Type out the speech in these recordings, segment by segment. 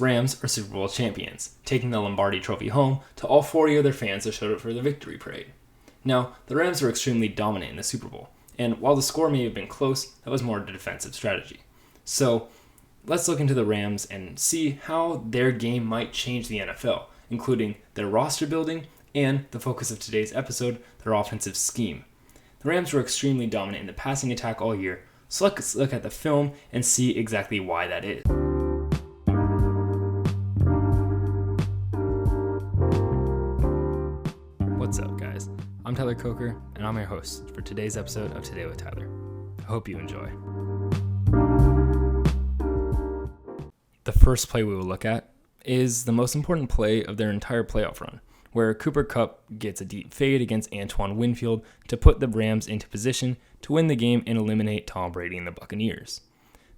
Rams are Super Bowl champions, taking the Lombardi Trophy home to all 40 of their fans that showed up for the victory parade. Now, the Rams were extremely dominant in the Super Bowl, and while the score may have been close, that was more a defensive strategy. So, let's look into the Rams and see how their game might change the NFL, including their roster building and the focus of today's episode, their offensive scheme. The Rams were extremely dominant in the passing attack all year, so let's look at the film and see exactly why that is. What's up, guys? I'm Tyler Coker, and I'm your host for today's episode of Today with Tyler. I hope you enjoy. The first play we will look at is the most important play of their entire playoff run, where Cooper Kupp gets a deep fade against Antoine Winfield to put the Rams into position to win the game and eliminate Tom Brady and the Buccaneers.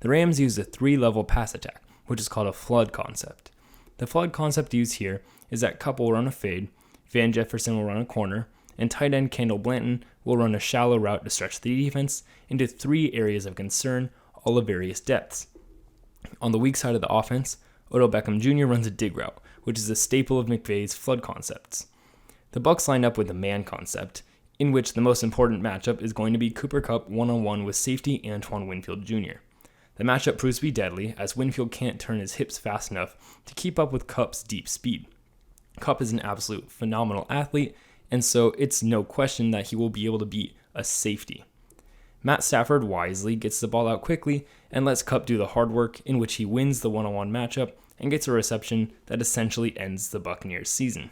The Rams use a 3-level pass attack, which is called a flood concept. The flood concept used here is that Kupp will run a fade, Van Jefferson will run a corner, and tight end Kendall Blanton will run a shallow route to stretch the defense into 3 areas of concern, all of various depths. On the weak side of the offense, Odell Beckham Jr. runs a dig route, which is a staple of McVay's flood concepts. The Bucs line up with a man concept, in which the most important matchup is going to be Cooper Kupp one-on-one with safety Antoine Winfield Jr. The matchup proves to be deadly, as Winfield can't turn his hips fast enough to keep up with Kupp's deep speed. Kupp is an absolute phenomenal athlete, and so it's no question that he will be able to beat a safety. Matt Stafford wisely gets the ball out quickly and lets Kupp do the hard work, in which he wins the one-on-one matchup and gets a reception that essentially ends the Buccaneers' season.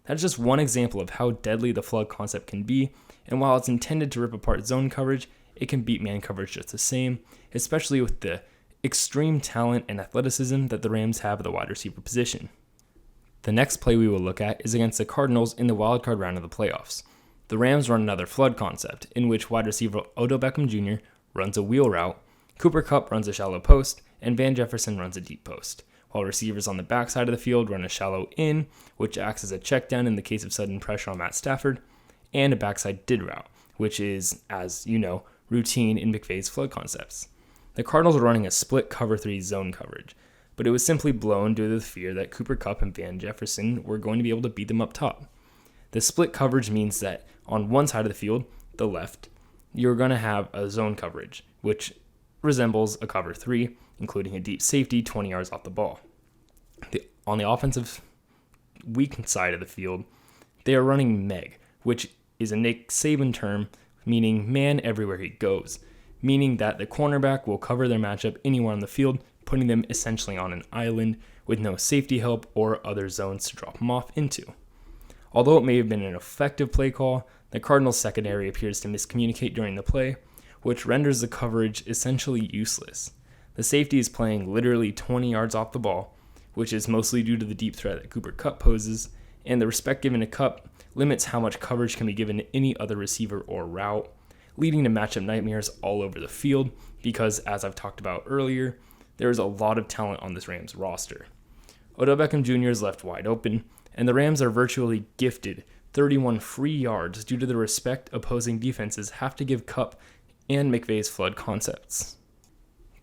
That's just one example of how deadly the flood concept can be, and while it's intended to rip apart zone coverage, it can beat man coverage just the same, especially with the extreme talent and athleticism that the Rams have at the wide receiver position. The next play we will look at is against the Cardinals in the wildcard round of the playoffs. The Rams run another flood concept, in which wide receiver Odell Beckham Jr. runs a wheel route, Cooper Kupp runs a shallow post, and Van Jefferson runs a deep post, while receivers on the backside of the field run a shallow in, which acts as a check down in the case of sudden pressure on Matt Stafford, and a backside did route, which is, as you know, routine in McVay's flood concepts. The Cardinals are running a split cover 3 zone coverage, but it was simply blown due to the fear that Cooper Kupp and Van Jefferson were going to be able to beat them up top. The split coverage means that on one side of the field, the left, you're going to have a zone coverage, which resembles a cover 3, including a deep safety 20 yards off the ball. On the offensive weak side of the field, they are running Meg, which is a Nick Saban term meaning man everywhere he goes, meaning that the cornerback will cover their matchup anywhere on the field, putting them essentially on an island with no safety help or other zones to drop them off into. Although it may have been an effective play call, the Cardinals' secondary appears to miscommunicate during the play, which renders the coverage essentially useless. The safety is playing literally 20 yards off the ball, which is mostly due to the deep threat that Cooper Kupp poses, and the respect given to Kupp limits how much coverage can be given to any other receiver or route, leading to matchup nightmares all over the field because, as I've talked about earlier, there is a lot of talent on this Rams roster. Odell Beckham Jr. is left wide open, and the Rams are virtually gifted 31 free yards due to the respect opposing defenses have to give Kupp and McVay's flood concepts.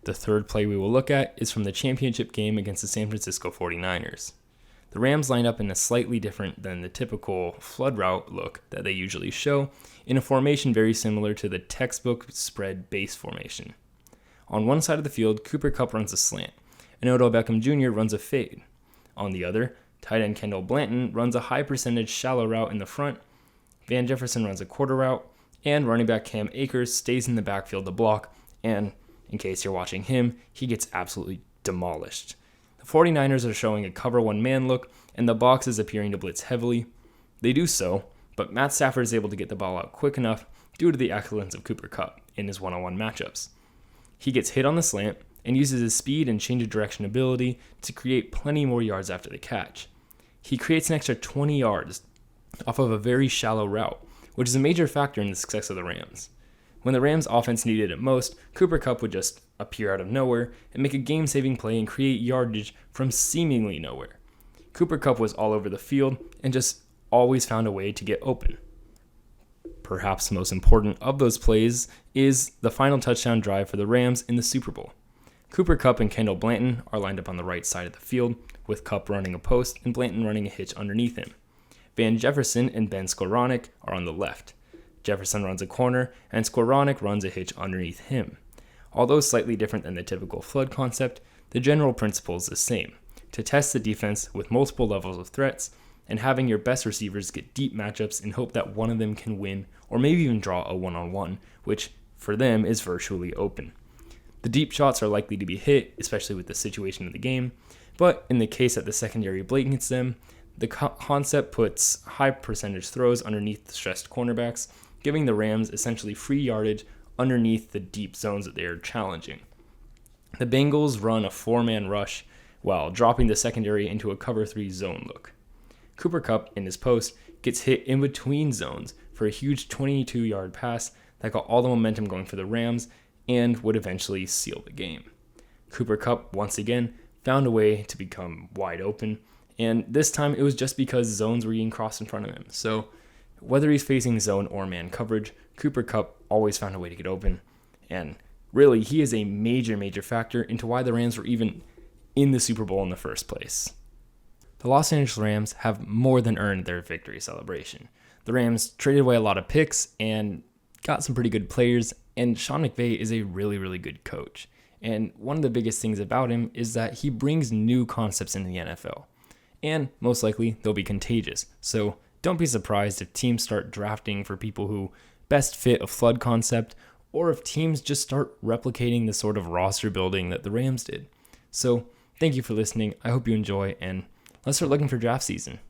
The third play we will look at is from the championship game against the San Francisco 49ers. The Rams line up in a slightly different than the typical flood route look that they usually show, in a formation very similar to the textbook spread base formation. On one side of the field, Cooper Kupp runs a slant, and Odell Beckham Jr. runs a fade. On the other, tight end Kendall Blanton runs a high percentage shallow route in the front, Van Jefferson runs a quarter route, and running back Cam Akers stays in the backfield to block, and in case you're watching him, he gets absolutely demolished. The 49ers are showing a cover 1 man look, and the box is appearing to blitz heavily. They do so, but Matt Stafford is able to get the ball out quick enough due to the excellence of Cooper Kupp in his one-on-one matchups. He gets hit on the slant and uses his speed and change of direction ability to create plenty more yards after the catch. He creates an extra 20 yards off of a very shallow route, which is a major factor in the success of the Rams. When the Rams' offense needed it most, Cooper Kupp would just appear out of nowhere and make a game-saving play and create yardage from seemingly nowhere. Cooper Kupp was all over the field and just always found a way to get open. Perhaps the most important of those plays is the final touchdown drive for the Rams in the Super Bowl. Cooper Kupp and Kendall Blanton are lined up on the right side of the field, with Kupp running a post and Blanton running a hitch underneath him. Van Jefferson and Ben Skowronek are on the left. Jefferson runs a corner, and Skowronek runs a hitch underneath him. Although slightly different than the typical flood concept, the general principle is the same: to test the defense with multiple levels of threats, and having your best receivers get deep matchups and hope that one of them can win or maybe even draw a one-on-one, which for them is virtually open. The deep shots are likely to be hit, especially with the situation of the game, but in the case that the secondary blankets them, the concept puts high percentage throws underneath the stressed cornerbacks, giving the Rams essentially free yardage underneath the deep zones that they are challenging. The Bengals run a 4-man rush while dropping the secondary into a cover 3 zone look. Cooper Kupp in his post gets hit in between zones for a huge 22-yard pass that got all the momentum going for the Rams and would eventually seal the game. Cooper Kupp once again found a way to become wide open, and this time it was just because zones were being crossed in front of him. So whether he's facing zone or man coverage, Cooper Kupp always found a way to get open, and really he is a major factor into why the Rams were even in the Super Bowl in the first place. The Los Angeles Rams have more than earned their victory celebration. The Rams traded away a lot of picks and got some pretty good players, and Sean McVay is a really good coach. And one of the biggest things about him is that he brings new concepts into the NFL. And most likely, they'll be contagious. So don't be surprised if teams start drafting for people who best fit a flood concept, or if teams just start replicating the sort of roster building that the Rams did. So thank you for listening. I hope you enjoy, and let's start looking for draft season.